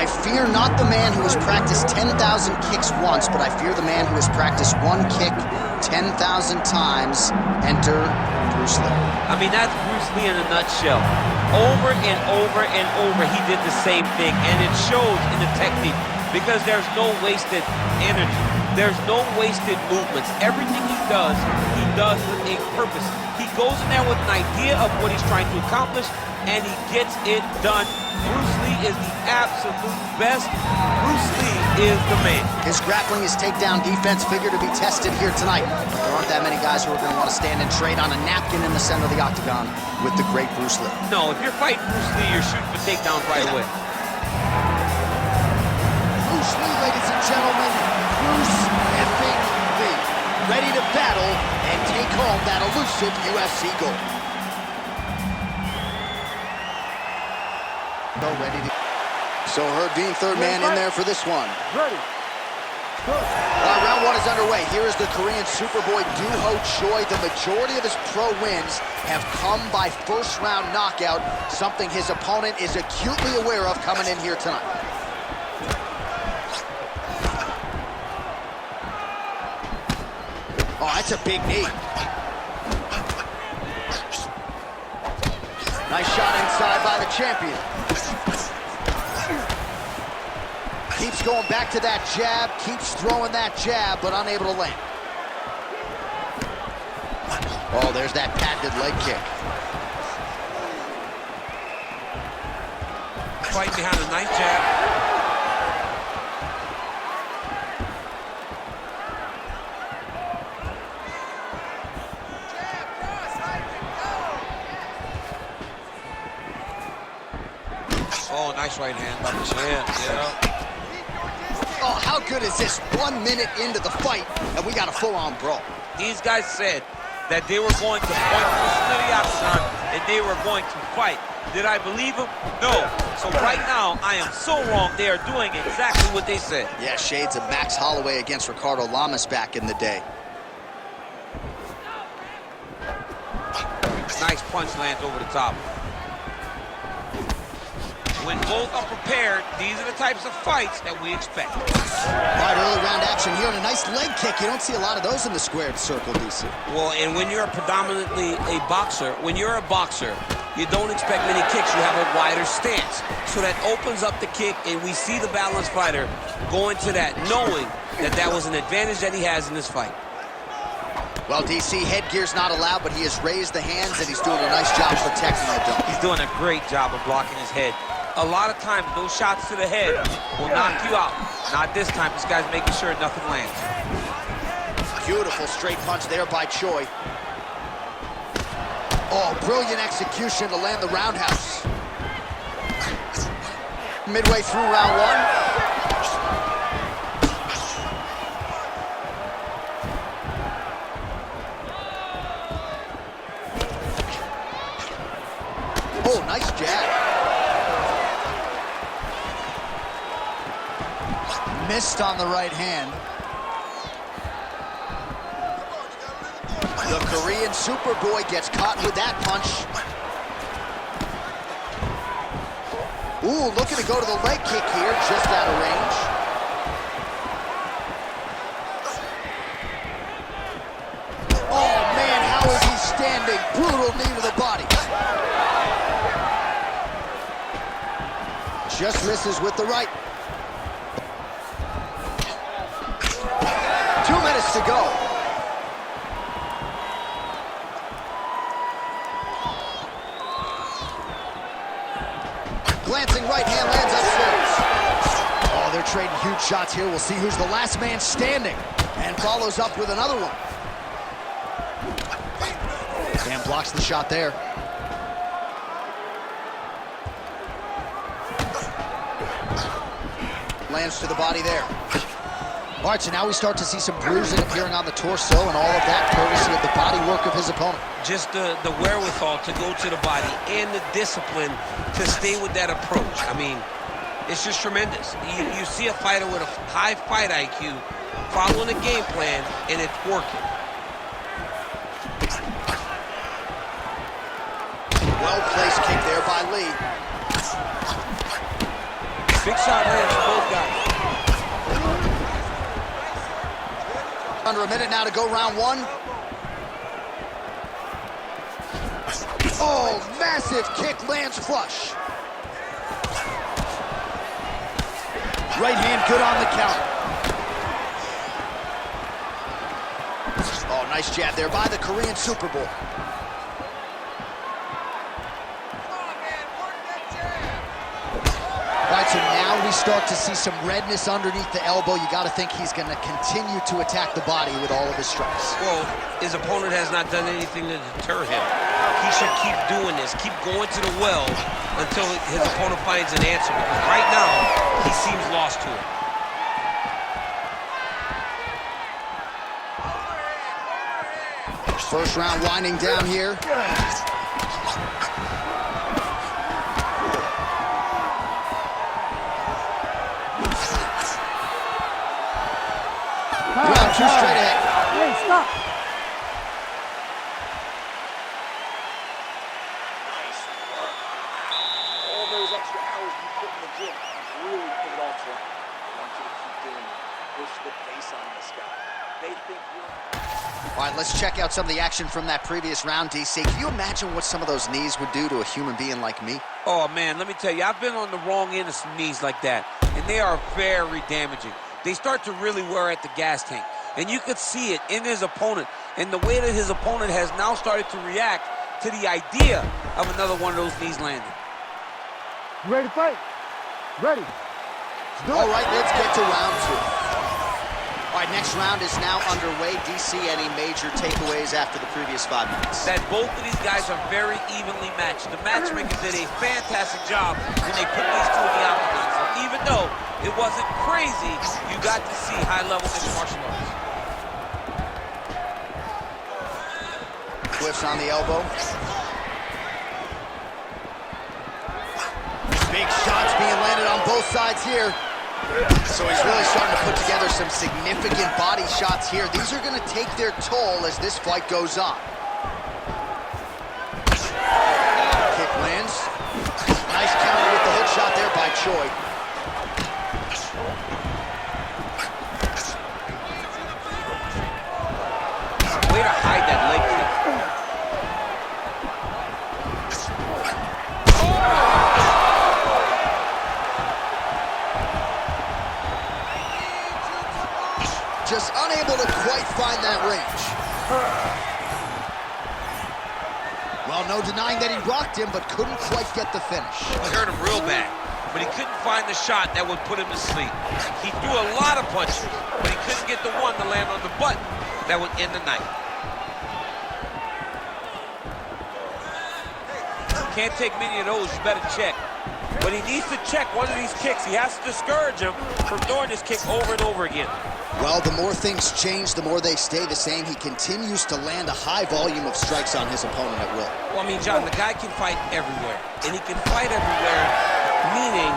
I fear not the man who has practiced 10,000 kicks once, but I fear the man who has practiced one kick 10,000 times. Enter Bruce Lee. I mean, that's Bruce Lee in a nutshell. Over and over and over, he did the same thing, and it shows in the technique because there's no wasted energy. There's no wasted movements. Everything he does with a purpose. He goes in there with an idea of what he's trying to accomplish, and he gets it done. Bruce Lee is the absolute best. Bruce Lee is the man. His grappling, his takedown defense figure to be tested here tonight. But there aren't that many guys who are going to want to stand and trade on a napkin in the center of the octagon with the great Bruce Lee. No, if you're fighting Bruce Lee, you're shooting for takedowns right away. Bruce Lee, ladies and gentlemen, Bruce effing Lee, ready to battle and take home that elusive UFC gold. Ready to... So Herveen, third man in there for this one. Ready. Round one is underway. Here is the Korean Superboy Choi. The majority of his pro wins have come by first-round knockout, something his opponent is acutely aware of coming in here tonight. Oh, that's a big knee. Nice shot inside by the champion. Keeps going back to that jab, keeps throwing that jab, but unable to land. Oh, there's that patented leg kick. Fighting behind a nice jab. Oh, nice right hand by the chin, yeah. Oh, how good is this? 1 minute into the fight, and we got a full-on brawl. These guys said that they were going to point to the octagon and they were going to fight. Did I believe them? No. So right now, I am so wrong. They are doing exactly what they said. Yeah, shades of Max Holloway against Ricardo Lamas back in the day. Nice punch lands over the top. When both are prepared, these are the types of fights that we expect. All right, early round action here, and a nice leg kick. You don't see a lot of those in the squared circle, DC. Well, and when you're predominantly a boxer, you don't expect many kicks. You have a wider stance. So that opens up the kick, and we see the balanced fighter going to that, knowing that that was an advantage that he has in this fight. Well, DC, headgear's not allowed, but he has raised the hands, and he's doing a nice job protecting the dome. He's doing a great job of blocking his head. A lot of times, those shots to the head will knock you out. Not this time. This guy's making sure nothing lands. Beautiful straight punch there by Choi. Oh, brilliant execution to land the roundhouse. Midway through round one. Oh, nice jab. Missed on the right hand. The Korean Superboy gets caught with that punch. Ooh, looking to go to the leg kick here, just out of range. Oh, man, how is he standing? Brutal knee to the body. Just misses with the right. 2 minutes to go. Glancing right hand lands upstairs. Oh, they're trading huge shots here. We'll see who's the last man standing. And follows up with another one. Dan blocks the shot there. Lands to the body there. All right, so now we start to see some bruising appearing on the torso, and all of that courtesy of the body work of his opponent. Just the wherewithal to go to the body and the discipline to stay with that approach. I mean, it's just tremendous. You see a fighter with a high fight IQ following a game plan, and it's working. Well-placed kick there by Lee. Big shot lands for both guys. Under a minute now to go round one. Oh, massive kick lands flush. Right hand good on the counter. Oh, nice jab there by the Korean Superboy. All right, so now we start to see some redness underneath the elbow. You got to think he's going to continue to attack the body with all of his strikes. Well, his opponent has not done anything to deter him. He should keep doing this, keep going to the well until his opponent finds an answer, because right now, he seems lost to it. First round winding down here. Round two straight ahead. Hey, stop. All those extra hours you put in the gym really paid off for him. I want you to keep doing it. Push the pace on this guy. They think you're... All right, let's check out some of the action from that previous round, DC. Can you imagine what some of those knees would do to a human being like me? Oh, man, let me tell you, I've been on the wrong end of some knees like that, and they are very damaging. They start to really wear at the gas tank, and you could see it in his opponent, and the way that his opponent has now started to react to the idea of another one of those knees landing. You ready to fight? Ready. Let's do it. All right, let's get to round two. All right, next round is now underway. DC, any major takeaways after the previous 5 minutes? That both of these guys are very evenly matched. The matchmakers did a fantastic job when they put these two in the octagon. So even though it wasn't crazy, you got to see high-level mixed martial arts. Whiffs on the elbow. Big shots being landed on both sides here. So he's really starting to put together some significant body shots here. These are going to take their toll as this fight goes on. Kick lands. Nice counter with the hook shot there by Choi. Way to hide that leg kick. Just unable to quite find that range. Well, no denying that he rocked him, but couldn't quite get the finish. He hurt him real bad, but he couldn't find the shot that would put him to sleep. He threw a lot of punches, but he couldn't get the one to land on the button that would end the night. Can't take many of those, you better check. But he needs to check one of these kicks. He has to discourage him from throwing this kick over and over again. Well, the more things change, the more they stay the same. He continues to land a high volume of strikes on his opponent at will. Well, I mean, John, the guy can fight everywhere. And he can fight everywhere, meaning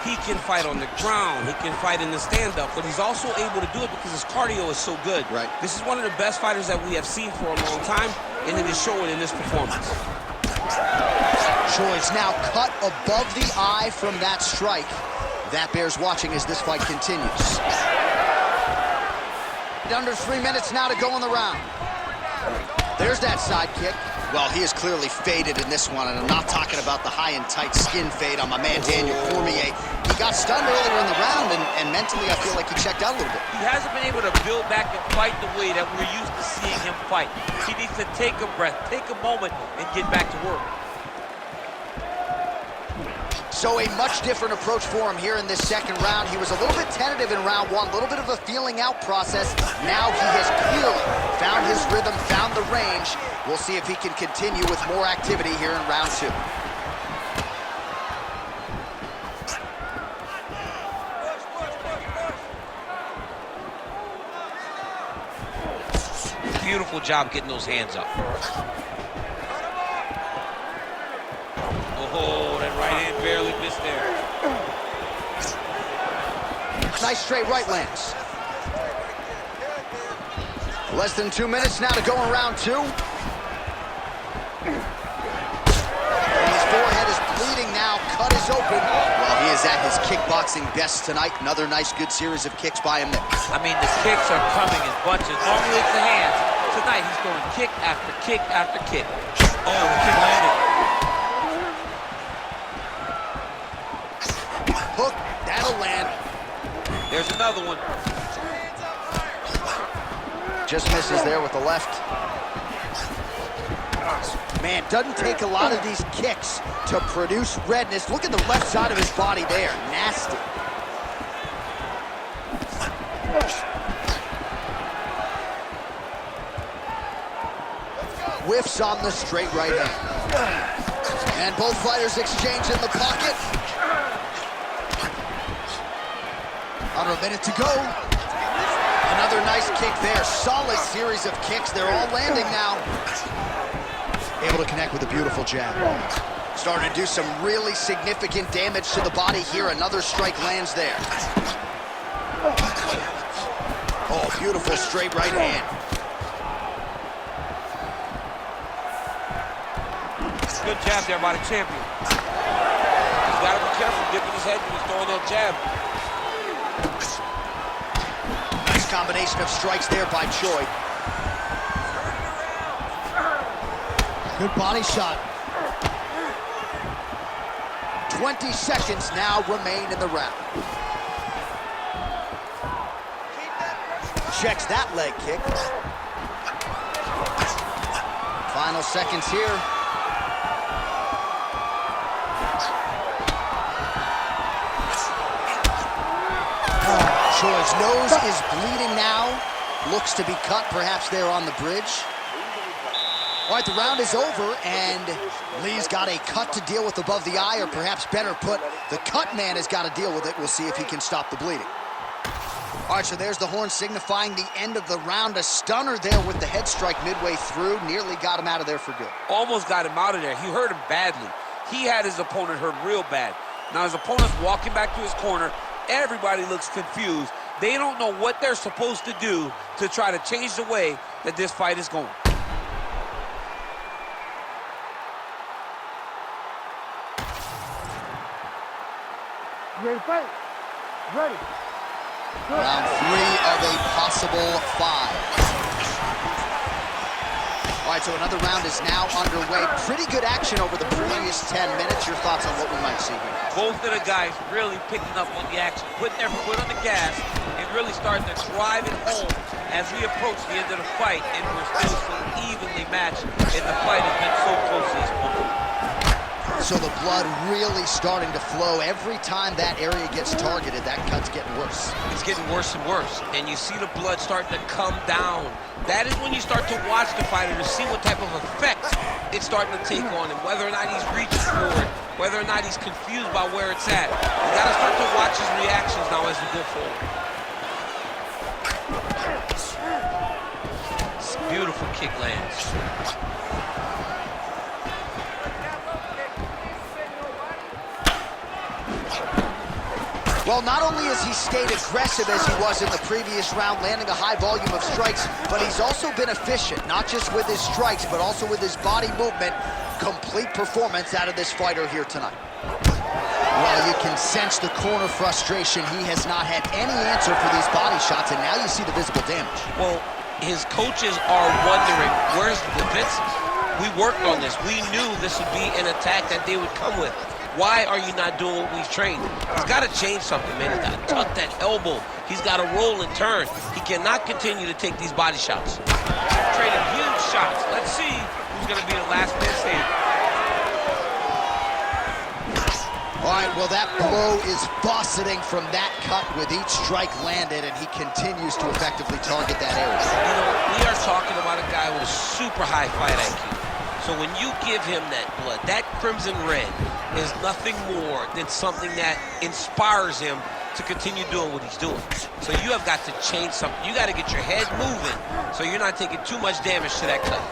he can fight on the ground. He can fight in the stand-up. But he's also able to do it because his cardio is so good. Right. This is one of the best fighters that we have seen for a long time, and it is showing in this performance. Choi's now cut above the eye from that strike. That bears watching as this fight continues. Under 3 minutes now to go in the round. There's that side kick. Well, he is clearly faded in this one, and I'm not talking about the high and tight skin fade on my man Daniel Cormier. He got stunned earlier in the round, and mentally I feel like he checked out a little bit. He hasn't been able to build back and fight the way that we're used to seeing him fight. He needs to take a breath, take a moment, and get back to work. So a much different approach for him here in this second round. He was a little bit tentative in round one, a little bit of a feeling out process. Now he has clearly found his rhythm, found the range. We'll see if he can continue with more activity here in round two. Beautiful job getting those hands up. Oh, that right hand barely missed there. Nice straight right lands. Less than 2 minutes now to go in round two. And his forehead is bleeding now. Cut is open. Well, he is at his kickboxing best tonight. Another nice, good series of kicks by him there. I mean, the kicks are coming in bunches. Normally it's the hands. Tonight he's throwing kick after kick after kick. Oh, the kick landed. Hook, that'll land. There's another one. Just misses there with the left. Man, doesn't take a lot of these kicks to produce redness. Look at the left side of his body there. Nasty. Whiffs on the straight right hand. And both fighters exchange in the pocket. Under a minute to go. Another nice kick there. Solid series of kicks. They're all landing now. Able to connect with a beautiful jab. Starting to do some really significant damage to the body here. Another strike lands there. Oh, beautiful straight right hand. Good jab there by the champion. He's got to be careful dipping his head when he's throwing that jab. Nice combination of strikes there by Choi. Good body shot. 20 seconds now remain in the round. Checks that leg kick. Final seconds here. Choi's nose is bleeding now. Looks to be cut, perhaps there on the bridge. All right, the round is over, and Lee's got a cut to deal with above the eye, or perhaps better put, the cut man has got to deal with it. We'll see if he can stop the bleeding. All right, so there's the horn signifying the end of the round. A stunner there with the head strike midway through. Nearly got him out of there for good. Almost got him out of there. He hurt him badly. He had his opponent hurt real bad. Now his opponent's walking back to his corner. Everybody looks confused. They don't know what they're supposed to do to try to change the way that this fight is going. You ready to fight? Ready. Good. Round 3 of a possible 5. All right, so another round is now underway. Pretty good action over the previous 10 minutes. Your thoughts on what we might see here? Both of the guys really picking up on the action, putting their foot on the gas, and really starting to drive it home as we approach the end of the fight, and we're still so evenly matched, and the fight has been so close to this point. So the blood really starting to flow. Every time that area gets targeted, that cut's getting worse. It's getting worse and worse, and you see the blood starting to come down. That is when you start to watch the fighter to see what type of effect it's starting to take on him, whether or not he's reaching for it, whether or not he's confused by where it's at. You gotta start to watch his reactions now as we go forward. Beautiful kick lands. Well, not only has he stayed aggressive as he was in the previous round, landing a high volume of strikes, but he's also been efficient, not just with his strikes, but also with his body movement. Complete performance out of this fighter here tonight. Well, you can sense the corner frustration. He has not had any answer for these body shots, and now you see the visible damage. Well, his coaches are wondering, where's the defenses? We worked on this. We knew this would be an attack that they would come with. Why are you not doing what we've trained? He's got to change something, man. He's got to tuck that elbow. He's got to roll and turn. He cannot continue to take these body shots. Trading huge shots. Let's see who's going to be the last man standing. All right, well, that blow is fauceting from that cut with each strike landed, and he continues to effectively target that area. You know, we are talking about a guy with a super high fight IQ. So when you give him that blood, that crimson red is nothing more than something that inspires him to continue doing what he's doing. So you have got to change something. You got to get your head moving so you're not taking too much damage to that cut.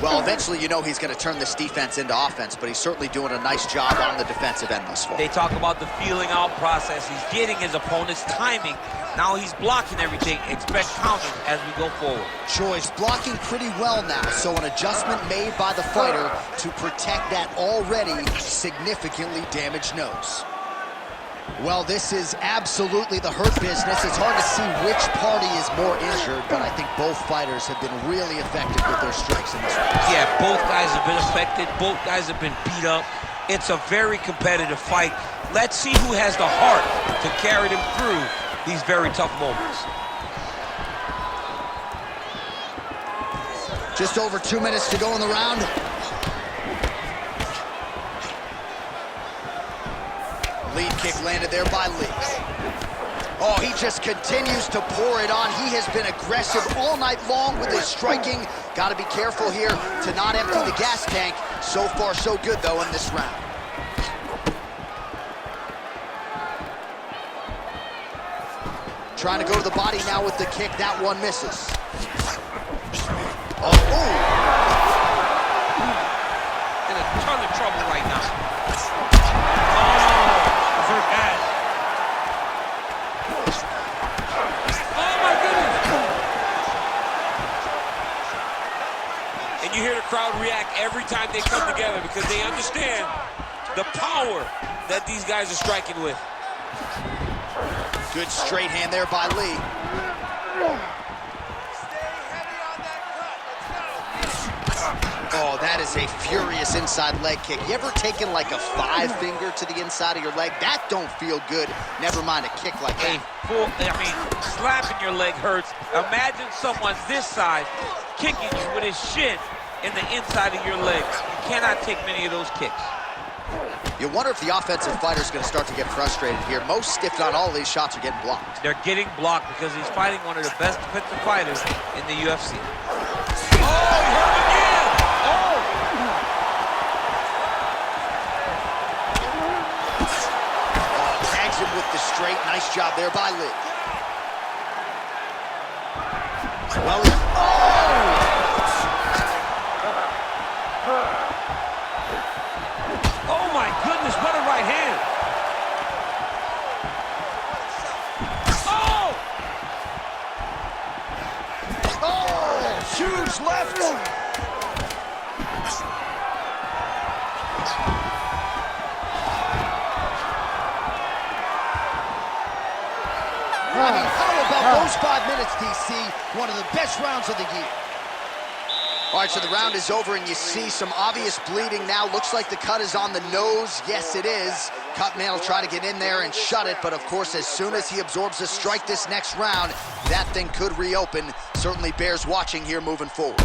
Well, eventually you know he's going to turn this defense into offense, but he's certainly doing a nice job on the defensive end thus far. They talk about the feeling out process. He's getting his opponent's timing. Now he's blocking everything. Expect counters as we go forward. Choi's blocking pretty well now, so an adjustment made by the fighter to protect that already significantly damaged nose. Well, this is absolutely the hurt business. It's hard to see which party is more injured, but I think both fighters have been really effective with their strikes in this race. Yeah, both guys have been affected. Both guys have been beat up. It's a very competitive fight. Let's see who has the heart to carry them through these very tough moments. Just over 2 minutes to go in the round. Lead kick landed there by Lee. Oh, he just continues to pour it on. He has been aggressive all night long with his striking. Got to be careful here to not empty the gas tank. So far, so good, though, in this round. Trying to go to the body now with the kick. That one misses. Oh, ooh. In a ton of trouble right now. You hear the crowd react every time they come together because they understand the power that these guys are striking with. Good straight hand there by Lee. Oh, that is a furious inside leg kick. You ever taken like a 5-finger to the inside of your leg? That don't feel good. Never mind a kick like that. Slapping your leg hurts. Imagine someone this size kicking you with his shin in the inside of your leg. You cannot take many of those kicks. You wonder if the offensive fighter is going to start to get frustrated here. Most, if not all, of these shots are getting blocked. They're getting blocked because he's fighting one of the best defensive fighters in the UFC. Oh, he hurt again! Oh! Tags him with the straight. Nice job there by Lee. Well, Oh my goodness, what a right hand! Oh! Oh, huge left. I mean, how about those 5 minutes, DC? One of the best rounds of the year. All right, so the round is over, and you see some obvious bleeding now. Looks like the cut is on the nose. Yes, it is. Cutman will try to get in there and shut it, but of course, as soon as he absorbs a strike this next round, that thing could reopen. Certainly bears watching here moving forward.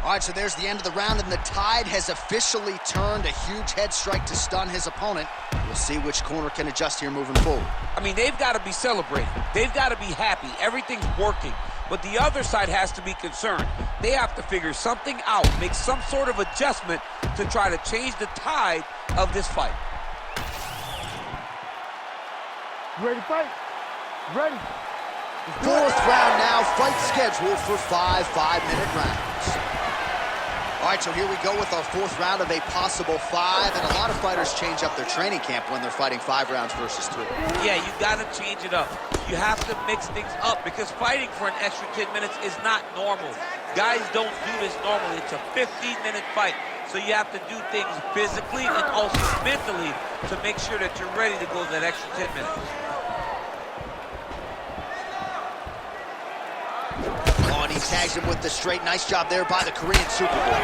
All right, so there's the end of the round, and the tide has officially turned. A huge head strike to stun his opponent. We'll see which corner can adjust here moving forward. I mean, they've got to be celebrating. They've got to be happy. Everything's working. But the other side has to be concerned. They have to figure something out, make some sort of adjustment to try to change the tide of this fight. You ready to fight? Ready. Fourth round now, fight scheduled for 5 5-minute rounds. All right, so here we go with our fourth round of a possible 5, and a lot of fighters change up their training camp when they're fighting 5 rounds versus 3. Yeah, you got to change it up. You have to mix things up because fighting for an extra 10 minutes is not normal. Guys don't do this normally. It's a 15-minute fight, so you have to do things physically and also mentally to make sure that you're ready to go that extra 10 minutes. Oh, and he tags him with the straight. Nice job there by the Korean Superboy.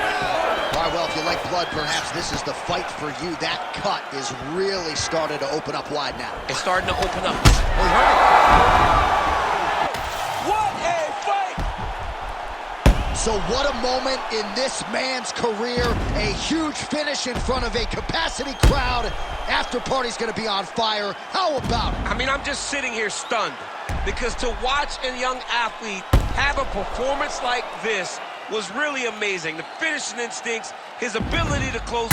All right, well, if you like blood, perhaps this is the fight for you. That cut is really started to open up wide now. It's starting to open up. What a fight! So what a moment in this man's career. A huge finish in front of a capacity crowd. After party's gonna be on fire. How about it? I mean, I'm just sitting here stunned because to watch a young athlete have a performance like this was really amazing. The finishing instincts, his ability to close.